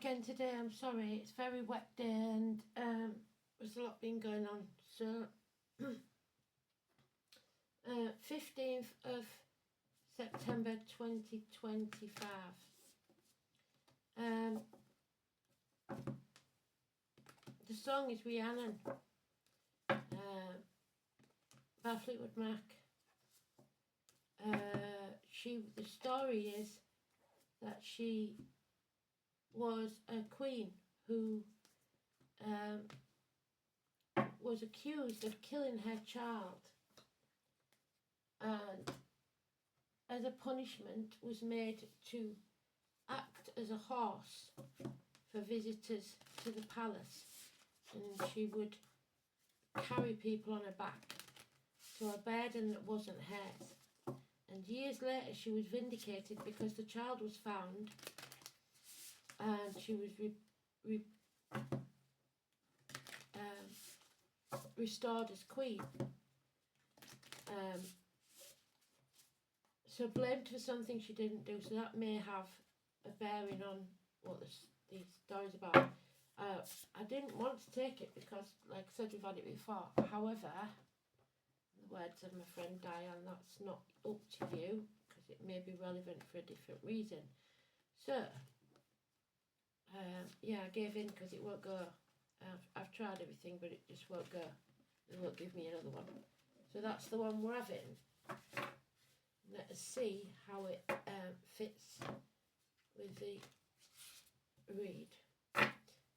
again today. I'm sorry. It's a very wet day and there's a lot been going on. So, 15th of September 2025. The song is Rhiannon by Fleetwood Mac. The story is that she was a queen who was accused of killing her child, and as a punishment was made to act as a horse for visitors to the palace, and she would carry people on her back to a burden that wasn't hers. And years later she was vindicated because the child was found and she was restored as queen. So blamed for something she didn't do, so that may have a bearing on what the story's about. I didn't want to take it because, like I said, we've had it before. However, in the words of my friend Diane, that's not up to you because it may be relevant for a different reason. So, yeah, I gave in because it won't go. I've tried everything, but it just won't go. It won't give me another one. So that's the one we're having. Let us see how it fits with the read.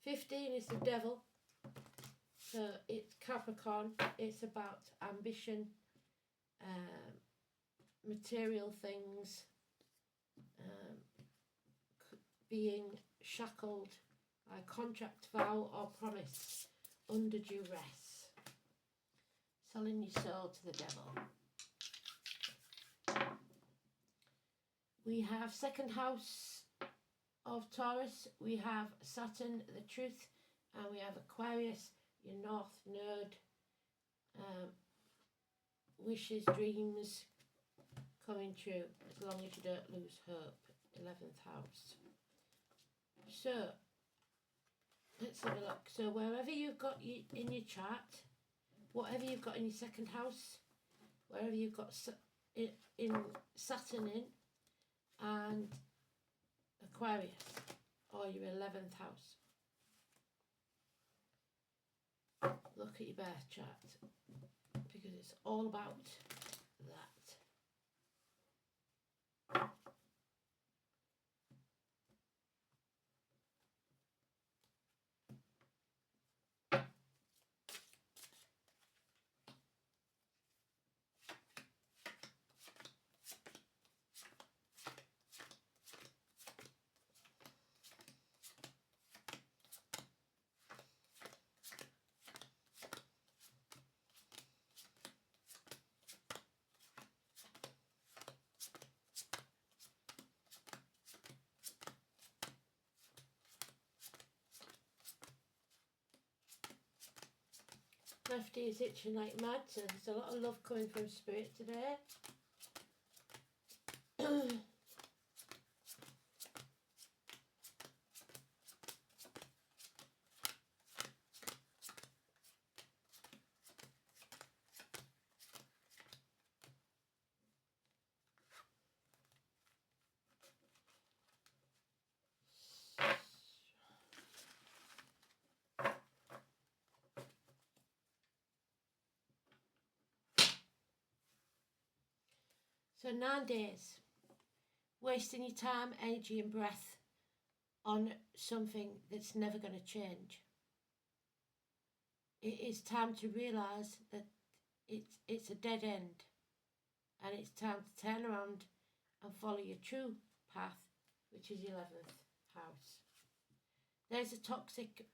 15 is the devil. So it's Capricorn. It's about ambition, material things, being shackled by contract, vow or promise under duress. Selling your soul to the devil. We have second house of Taurus. We have Saturn, the truth, and we have Aquarius, your north node. Wishes, dreams coming true as long as you don't lose hope. 11th house. So let's have a look. So wherever you've got in your chart, whatever you've got in your second house, wherever you've got in Saturn in, and Aquarius, or your 11th house. Look at your birth chart, because it's all about that. Lefty is itching like mad, so there's a lot of love coming from Spirit today. So 9 days, wasting your time, energy and breath on something that's never going to change. It is time to realise that it's a dead end, and it's time to turn around and follow your true path, which is 11th house. There's a toxic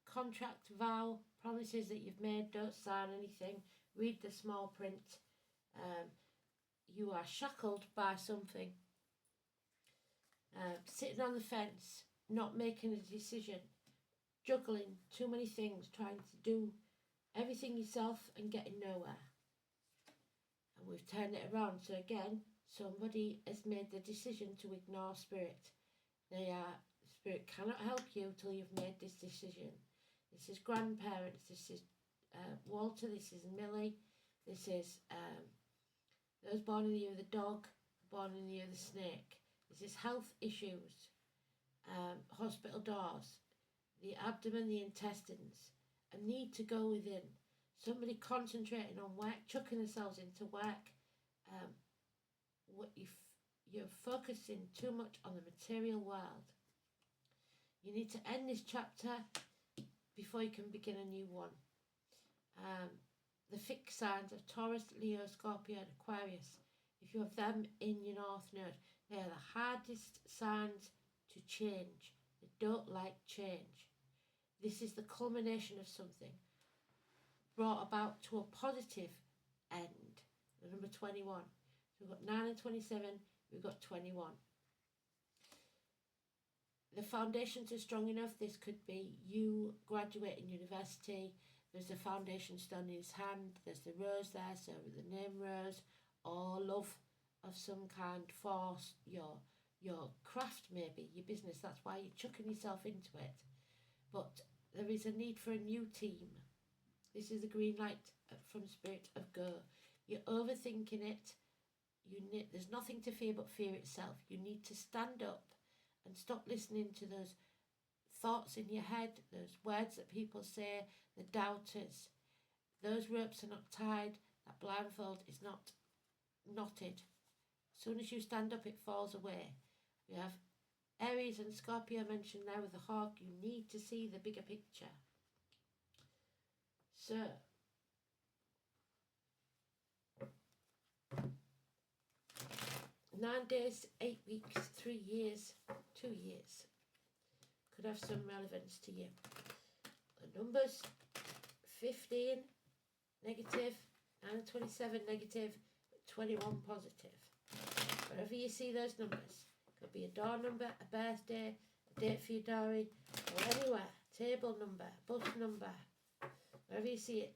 contract, vow, promises that you've made. Don't sign anything. Read the small print. You are shackled by something. Sitting on the fence, not making a decision, juggling too many things, trying to do everything yourself and getting nowhere. And we've turned it around. So again, somebody has made the decision to ignore Spirit. They are Spirit cannot help you till you've made this decision. This is grandparents, this is Walter, this is Millie, this is those born in the year of the dog, born in the year of the snake. This is health issues, hospital doors, the abdomen, the intestines, a need to go within, somebody concentrating on work, chucking themselves into work, what you're focusing too much on the material world. You need to end this chapter before you can begin a new one. The fixed signs of Taurus, Leo, Scorpio and Aquarius, if you have them in your North Node, they are the hardest signs to change. They don't like change. This is the culmination of something brought about to a positive end. The number 21. So we've got 9 and 27, we've got 21. The foundations are strong enough. This could be you graduating university. There's a foundation stone in his hand. There's the rose there, so the name Rose, or love of some kind for your craft, maybe your business. That's why you're chucking yourself into it. But there is a need for a new team. This is the green light from Spirit of Go. You're overthinking it. There's nothing to fear but fear itself. You need to stand up and stop listening to those thoughts in your head, those words that people say, the doubters. Those ropes are not tied. That blindfold is not knotted. As soon as you stand up, it falls away. We have Aries and Scorpio mentioned there with the hawk. You need to see the bigger picture. So, nine days, 8 weeks, 3 years, 2 years could have some relevance to you. The numbers 15 negative, 9 and 27 negative, 21 positive. Wherever you see those numbers, could be a door number, a birthday, a date for your diary, or anywhere, table number, bus number, wherever you see it.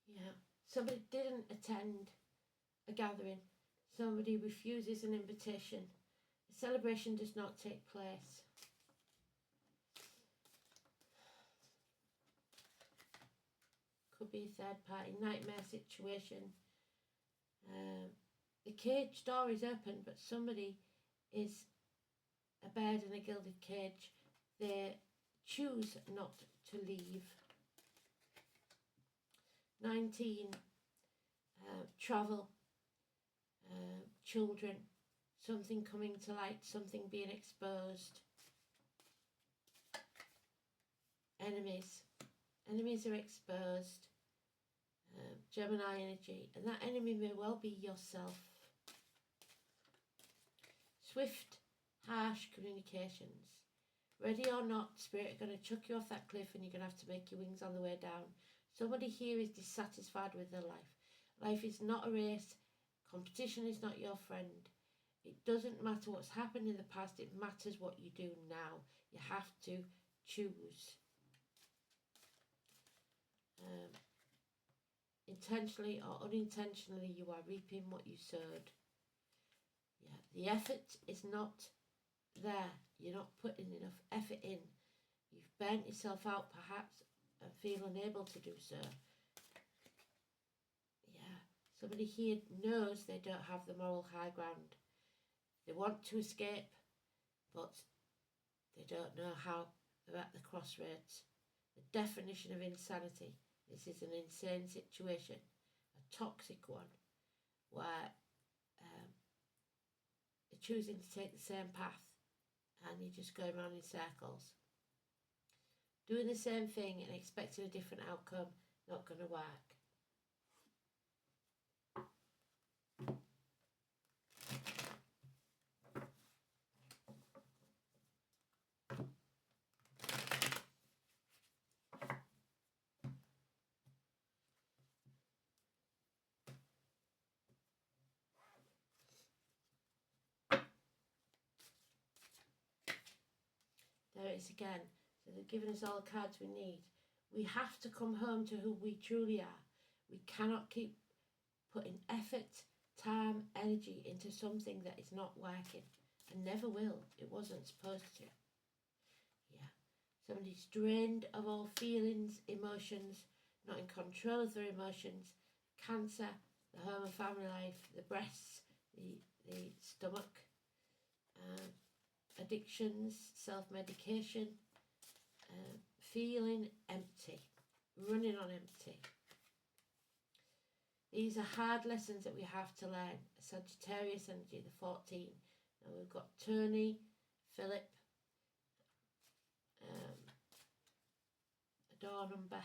Yeah, somebody didn't attend a gathering, somebody refuses an invitation, a celebration does not take place. Could be a third party nightmare situation. The cage door is open, but somebody is a bird in a gilded cage. They choose not to leave. 19, travel, children, something coming to light, something being exposed. Enemies are exposed. Gemini energy, and that enemy may well be yourself. Swift, harsh communications. Ready or not, Spirit are going to chuck you off that cliff and you're going to have to make your wings on the way down. Somebody here is dissatisfied with their life. Life is not a race. Competition is not your friend. It doesn't matter what's happened in the past. It matters what you do now. You have to choose. Intentionally or unintentionally, you are reaping what you sowed. Yeah, the effort is not there. You're not putting enough effort in. You've burnt yourself out perhaps and feel unable to do so. Yeah, somebody here knows they don't have the moral high ground. They want to escape, but they don't know how. They're at the crossroads. The definition of insanity. This is an insane situation, a toxic one, where you're choosing to take the same path and you're just going around in circles. Doing the same thing and expecting a different outcome, not going to work. There it is again. So they've given us all the cards we need. We have to come home to who we truly are. We cannot keep putting effort, time, energy into something that is not working and never will. It wasn't supposed to. Yeah. Somebody's drained of all feelings, emotions, not in control of their emotions, cancer, the home and family life, the breasts, the stomach, addictions, self-medication, feeling empty, running on empty. These are hard lessons that we have to learn. Sagittarius energy, the 14. Now we've got Tony, Philip, a door number.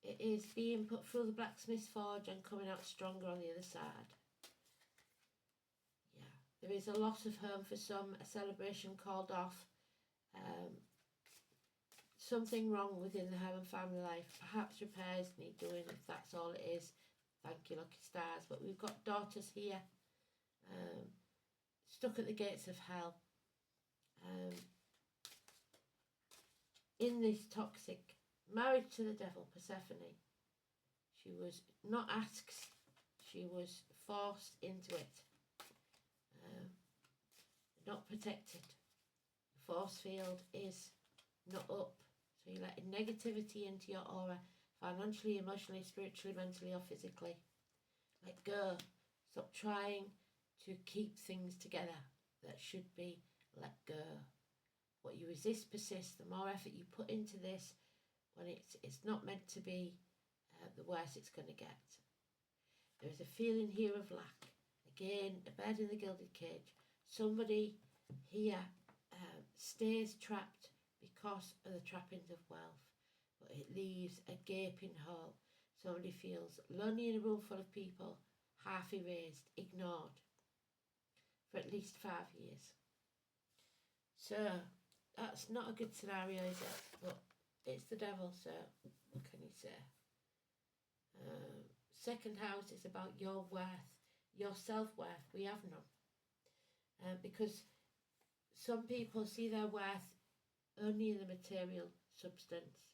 It is being put through the blacksmith's forge and coming out stronger on the other side. Yeah, there is a loss of home for some, a celebration called off. Something wrong within the home and family life. Perhaps repairs need doing, if that's all it is. Thank you, lucky stars. But we've got daughters here, stuck at the gates of hell, in this toxic marriage to the devil, Persephone. She was not asked, she was forced into it. Not protected. The force field is not up. So you're letting negativity into your aura, financially, emotionally, spiritually, mentally or physically. Let go. Stop trying to keep things together that should be let go. What you resist persists. The more effort you put into this, when it's not meant to be, the worse it's going to get. There is a feeling here of lack. Again, a bird in the gilded cage. Somebody here stays trapped because of the trappings of wealth, but it leaves a gaping hole. Somebody feels lonely in a room full of people, half erased, ignored, for at least 5 years. So that's not a good scenario, is it? But it's the devil, so what can you say? Second house is about your worth, your self-worth. We have none. Because some people see their worth only in the material substance.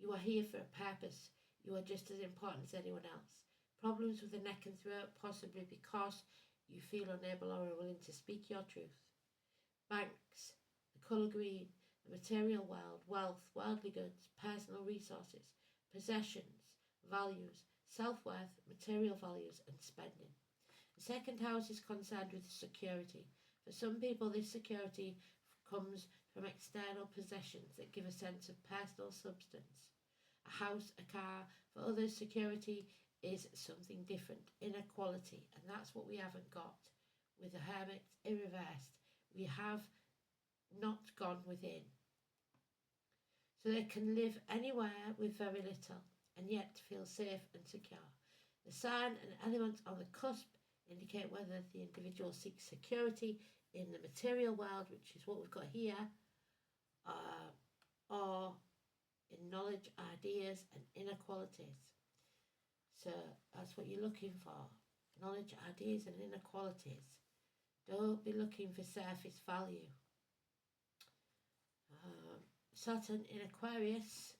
You are here for a purpose. You are just as important as anyone else. Problems with the neck and throat, possibly because you feel unable or unwilling to speak your truth. Banks, the colour green, the material world, wealth, worldly goods, personal resources, possessions, values, self-worth, material values and spending. The second house is concerned with security. For some people, this security comes from external possessions that give a sense of personal substance. A house, a car. For others, security is something different, inequality, and that's what we haven't got. With the Hermit in reversed, we have not gone within. So they can live anywhere with very little and yet feel safe and secure. The sign and element on the cusp indicate whether the individual seeks security in the material world, which is what we've got here, or in knowledge, ideas and inner qualities. So that's what you're looking for, knowledge, ideas and inner qualities. Don't be looking for surface value. Saturn in Aquarius.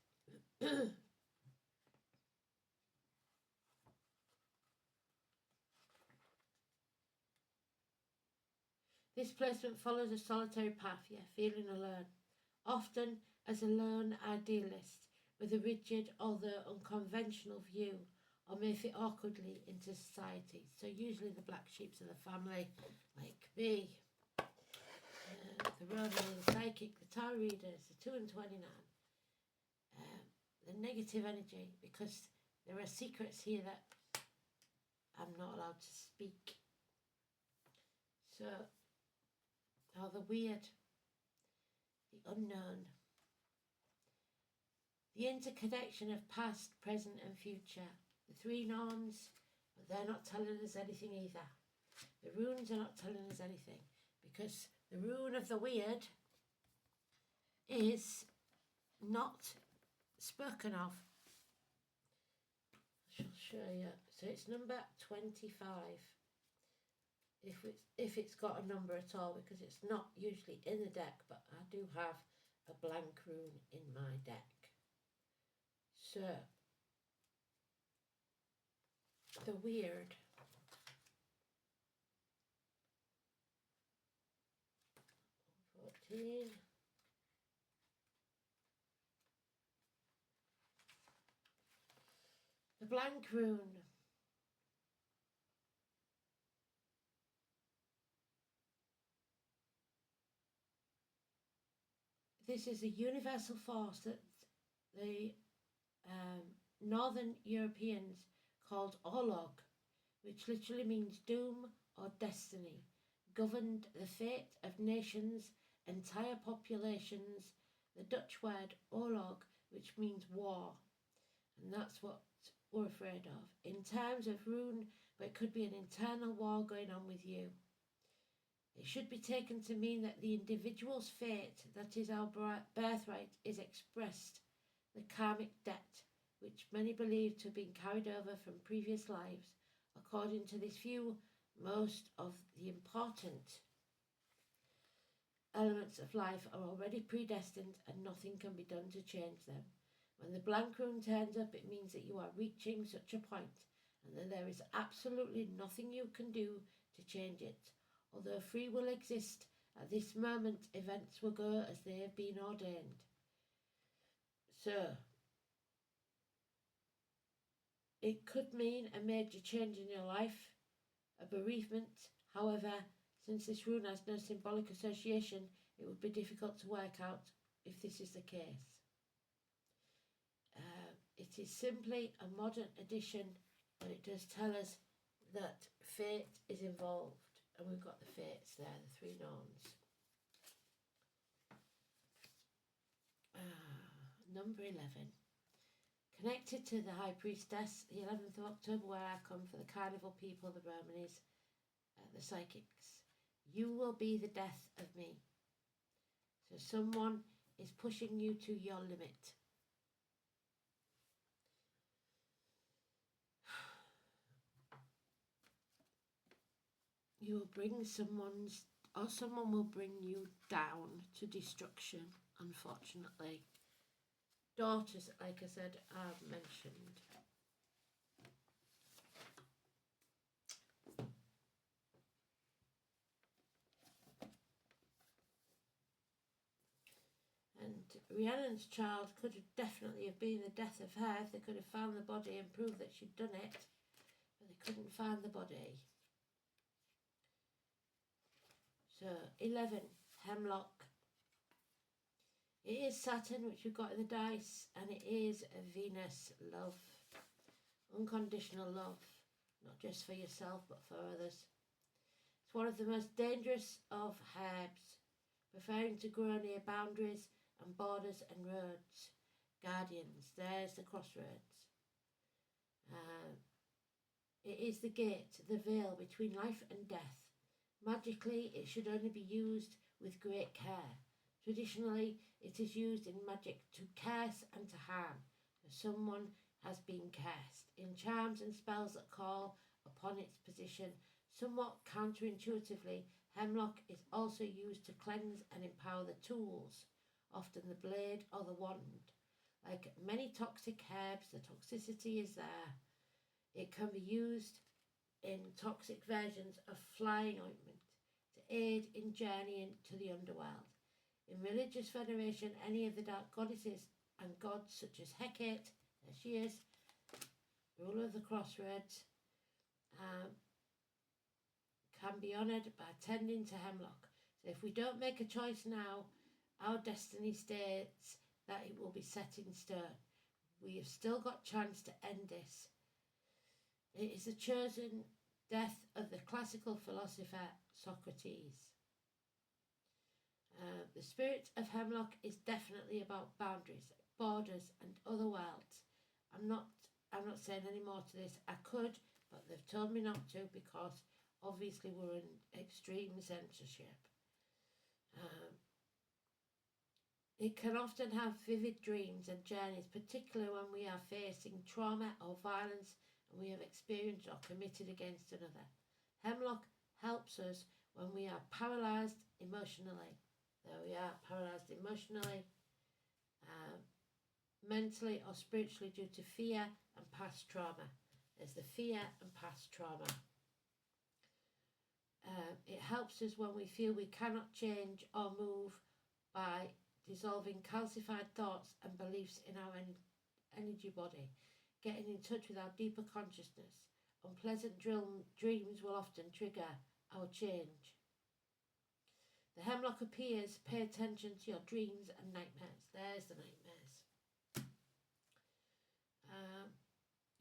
This placement follows a solitary path, feeling alone. Often as a lone idealist with a rigid, although unconventional view, or may fit awkwardly into society. So usually the black sheeps of the family, like me, the Romeo, the psychic, the tarot readers, the 2 and 29. The negative energy, because there are secrets here that I'm not allowed to speak. So, the weird, the unknown, the interconnection of past, present and future. The 3 norns, but they're not telling us anything either. The runes are not telling us anything, because the rune of the weird is not spoken of. I shall show you. So it's number 25. if it's got a number at all, because it's not usually in the deck, but I do have a blank rune in my deck. So the weird. The blank rune. This is a universal force that the Northern Europeans called Olog, which literally means doom or destiny, governed the fate of nations, entire populations. The Dutch word Oorlog, which means war, and that's what we're afraid of. In terms of rune, but it could be an internal war going on with you. It should be taken to mean that the individual's fate, that is our birthright, is expressed, the karmic debt, which many believe to have been carried over from previous lives. According to this view, most of the important elements of life are already predestined and nothing can be done to change them. When the blank rune turns up, it means that you are reaching such a point and that there is absolutely nothing you can do to change it. Although free will exists, at this moment events will go as they have been ordained. So, it could mean a major change in your life, a bereavement. However, since this rune has no symbolic association, it would be difficult to work out if this is the case. It is simply a modern addition, but it does tell us that fate is involved. And we've got the fates there, the three Norns. Number 11. Connected to the High Priestess, the 11th of October, where I come for the Carnival people, the Brahmanes, the Psychics. You will be the death of me. So someone is pushing you to your limit. You will bring someone will bring you down to destruction, unfortunately. Daughters, like I said, I've mentioned. And Rhiannon's child could have definitely have been the death of her if they could have found the body and proved that she'd done it, but they couldn't find the body. So 11, Hemlock. It is Saturn, which we've got in the dice, and it is Venus, love, unconditional love, not just for yourself but for others. It's one of the most dangerous of herbs, preferring to grow near boundaries and borders and roads. Guardians, there's the crossroads. It is the gate, the veil between life and death. Magically, it should only be used with great care. Traditionally, it is used in magic to curse and to harm, so someone has been cursed. In charms and spells that call upon its position, somewhat counterintuitively, hemlock is also used to cleanse and empower the tools, often the blade or the wand. Like many toxic herbs, the toxicity is there. It can be used in toxic versions of flying ointment to aid in journeying to the underworld. In religious veneration, any of the dark goddesses and gods such as Hecate, there she is, ruler of the crossroads, can be honoured by tending to hemlock. So if we don't make a choice now, our destiny states that it will be set in stone. We have still got chance to end this. It is the chosen death of the classical philosopher Socrates. The spirit of hemlock is definitely about boundaries, borders and other worlds. I'm not saying any more to this. I could, but they've told me not to because obviously we're in extreme censorship. It can often have vivid dreams and journeys, particularly when we are facing trauma or violence and we have experienced or committed against another. Hemlock helps us when we are paralysed emotionally. There we are, paralysed emotionally, mentally or spiritually due to fear and past trauma. There's the fear and past trauma. It helps us when we feel we cannot change or move by dissolving calcified thoughts and beliefs in our energy body, getting in touch with our deeper consciousness. Unpleasant dreams will often trigger our change. The hemlock appears. Pay attention to your dreams and nightmares. There's the nightmares.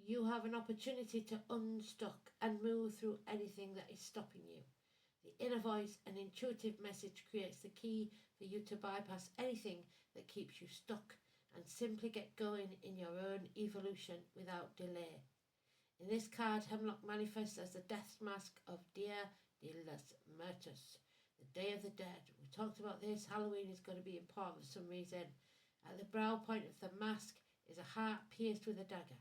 You have an opportunity to unstuck and move through anything that is stopping you. The inner voice and intuitive message creates the key for you to bypass anything that keeps you stuck and simply get going in your own evolution without delay. In this card, Hemlock manifests as the death mask of Dia de los Muertos, the Day of the Dead. We talked about this. Halloween is going to be important for some reason. At the brow point of the mask is a heart pierced with a dagger.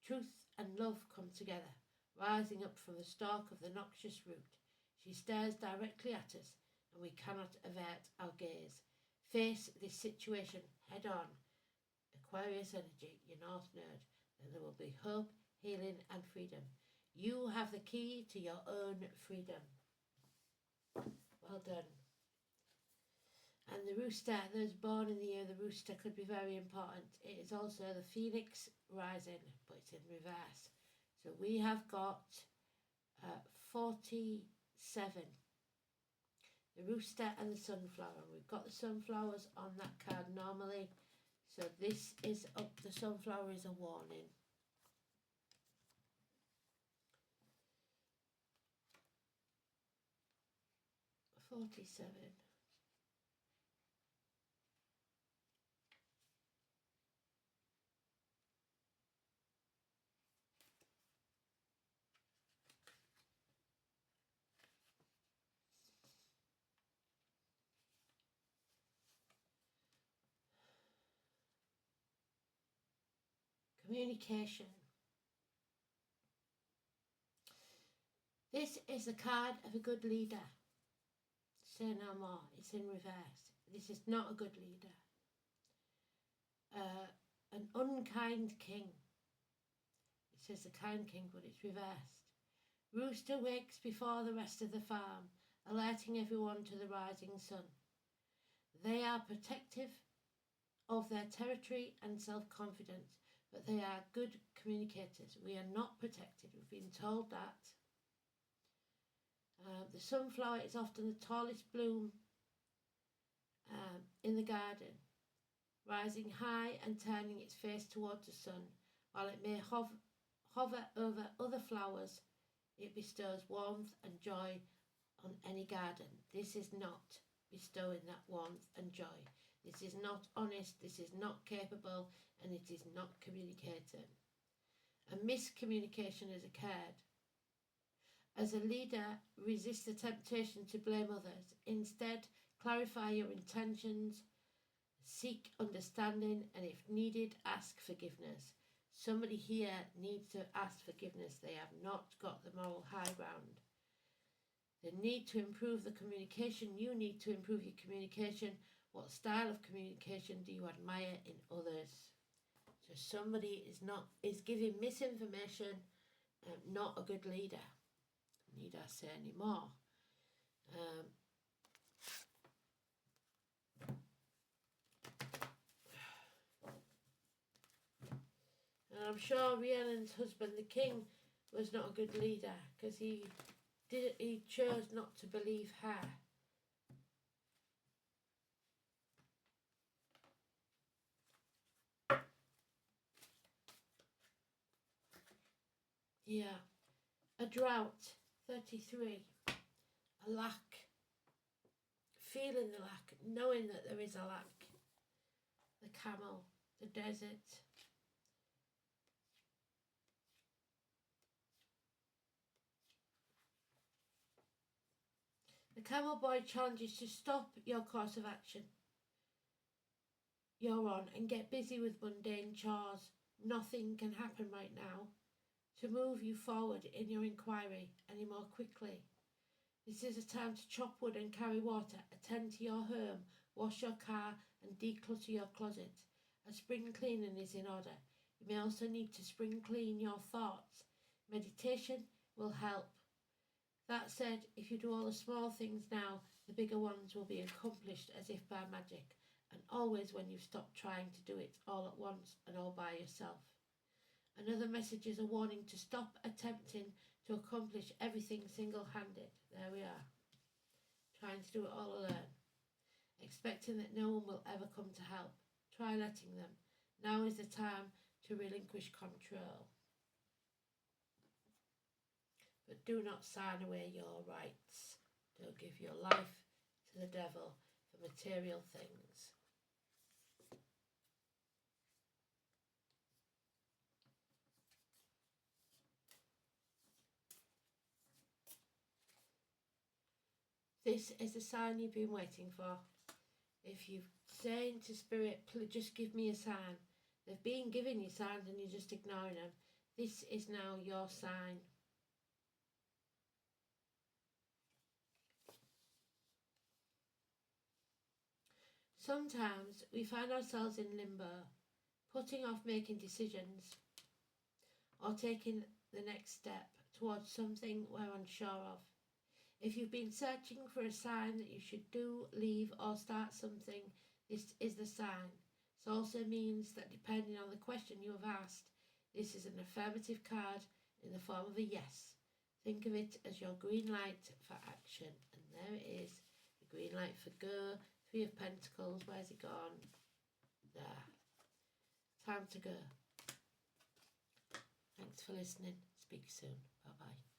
Truth and love come together, rising up from the stalk of the noxious root. She stares directly at us, and we cannot avert our gaze. Face this situation head on. Aquarius energy, your North Node. Then there will be hope, healing, and freedom. You have the key to your own freedom. Well done. And the rooster, those born in the year of the rooster, could be very important. It is also the phoenix rising, but it's in reverse. So we have got 47. The rooster and the sunflower. We've got the sunflowers on that card normally. So this is up. The sunflower is a warning. $47. Communication. This is the card of a good leader. Say no more. It's in reverse. This is not a good leader. An unkind king. It says the kind king, but it's reversed. Rooster wakes before the rest of the farm, alerting everyone to the rising sun. They are protective of their territory and self-confidence, but they are good communicators. We are not protected. We've been told that. The sunflower is often the tallest bloom in the garden, rising high and turning its face towards the sun. While it may hover over other flowers, it bestows warmth and joy on any garden. This is not bestowing that warmth and joy. This is not honest, this is not capable, and it is not communicating. A miscommunication has occurred. As a leader, resist the temptation to blame others. Instead, clarify your intentions, seek understanding, and if needed, ask forgiveness. Somebody here needs to ask forgiveness. They have not got the moral high ground. They need to improve the communication. You need to improve your communication. What style of communication do you admire in others? So somebody is giving misinformation, not a good leader. Need I say any more? And I'm sure Rhiannon's husband, the king, was not a good leader because he chose not to believe her. Yeah, a drought, 33, a lack, feeling the lack, knowing that there is a lack, the camel, the desert. The camel boy challenges to stop your course of action you're on and get busy with mundane chores. Nothing can happen right now to move you forward in your inquiry any more quickly. This is a time to chop wood and carry water, attend to your home, wash your car and declutter your closet. A spring cleaning is in order. You may also need to spring clean your thoughts. Meditation will help. That said, if you do all the small things now, the bigger ones will be accomplished as if by magic, and always when you stop trying to do it all at once and all by yourself. Another message is a warning to stop attempting to accomplish everything single-handed. There we are. Trying to do it all alone. Expecting that no one will ever come to help. Try letting them. Now is the time to relinquish control. But do not sign away your rights. Don't give your life to the devil for material things. This is the sign you've been waiting for. If you say to Spirit, just give me a sign. They've been giving you signs and you're just ignoring them. This is now your sign. Sometimes we find ourselves in limbo, putting off making decisions or taking the next step towards something we're unsure of. If you've been searching for a sign that you should do, leave or start something, this is the sign. It also means that depending on the question you have asked, this is an affirmative card in the form of a yes. Think of it as your green light for action. And there it is, the green light for go. 3 of Pentacles, where's it gone? There. Time to go. Thanks for listening. Speak soon. Bye-bye.